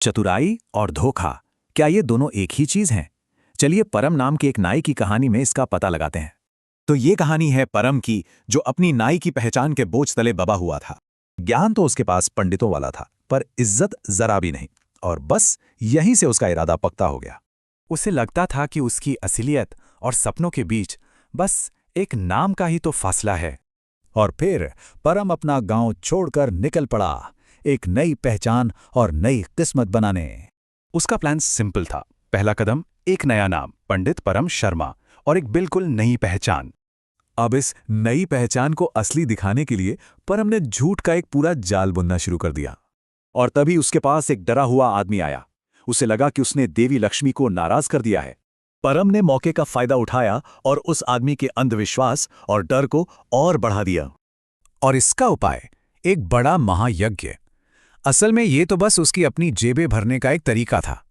चतुराई और धोखा, क्या ये दोनों एक ही चीज हैं? चलिए परम नाम के एक नाई की कहानी में इसका पता लगाते हैं। तो ये कहानी है परम की, जो अपनी नाई की पहचान के बोझ तले दबा हुआ था। ज्ञान तो उसके पास पंडितों वाला था, पर इज्जत जरा भी नहीं। और बस यहीं से उसका इरादा पक्का हो गया। उसे लगता था कि उसकी असलियत और सपनों के बीच बस एक नाम का ही तो फासला है। और फिर परम अपना गांव छोड़कर निकल पड़ा, एक नई पहचान और नई किस्मत बनाने। उसका प्लान सिंपल था। पहला कदम, एक नया नाम, पंडित परम शर्मा, और एक बिल्कुल नई पहचान। अब इस नई पहचान को असली दिखाने के लिए परम ने झूठ का एक पूरा जाल बुनना शुरू कर दिया। और तभी उसके पास एक डरा हुआ आदमी आया। उसे लगा कि उसने देवी लक्ष्मी को नाराज कर दिया है। परम ने मौके का फायदा उठाया और उस आदमी के अंधविश्वास और डर को और बढ़ा दिया। और इसका उपाय, एक बड़ा महायज्ञ। असल में ये तो बस उसकी अपनी जेबें भरने का एक तरीका था।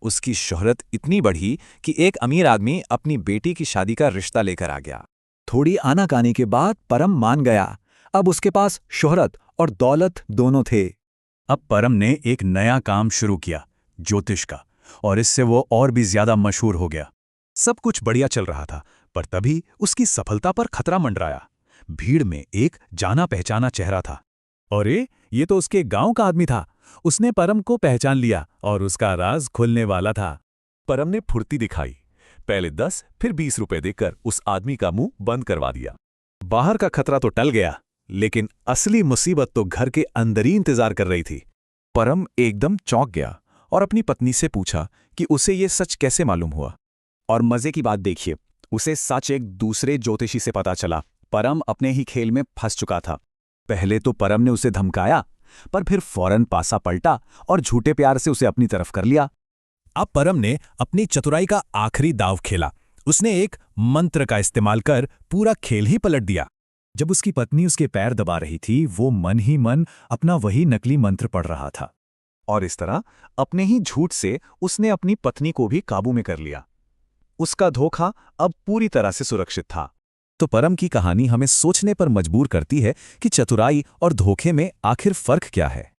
उसकी शोहरत इतनी बढ़ी कि एक अमीर आदमी अपनी बेटी की शादी का रिश्ता लेकर आ गया। थोड़ी आनाकानी के बाद परम मान गया। अब उसके पास शोहरत और दौलत दोनों थे। अब परम ने एक नया काम शुरू किया, ज्योतिष का, और इससे वो और भी ज्यादा मशहूर हो गया। सब कुछ बढ़िया चल रहा था, पर तभी उसकी सफलता पर खतरा मंडराया। भीड़ में एक जाना पहचाना चेहरा था। अरे, ये तो उसके गांव का आदमी था। उसने परम को पहचान लिया और उसका राज खुलने वाला था। परम ने फुर्ती दिखाई। पहले 10 फिर 20 रुपए देकर उस आदमी का मुंह बंद करवा दिया। बाहर का खतरा तो टल गया, लेकिन असली मुसीबत तो घर के अंदर ही इंतजार कर रही थी। परम एकदम चौंक गया और अपनी पत्नी से पूछा कि उसे ये सच कैसे मालूम हुआ। और मजे की बात देखिए, उसे सच एक दूसरे ज्योतिषी से पता चला। परम अपने ही खेल में फंस चुका था। पहले तो परम ने उसे धमकाया, पर फिर फौरन पासा पलटा और झूठे प्यार से उसे अपनी तरफ कर लिया। अब परम ने अपनी चतुराई का आखिरी दांव खेला। उसने एक मंत्र का इस्तेमाल कर पूरा खेल ही पलट दिया। जब उसकी पत्नी उसके पैर दबा रही थी, वो मन ही मन अपना वही नकली मंत्र पढ़ रहा था। और इस तरह अपने ही झूठ से उसने अपनी पत्नी को भी काबू में कर लिया। उसका धोखा अब पूरी तरह से सुरक्षित था। तो परम की कहानी हमें सोचने पर मजबूर करती है कि चतुराई और धोखे में आखिर फर्क क्या है।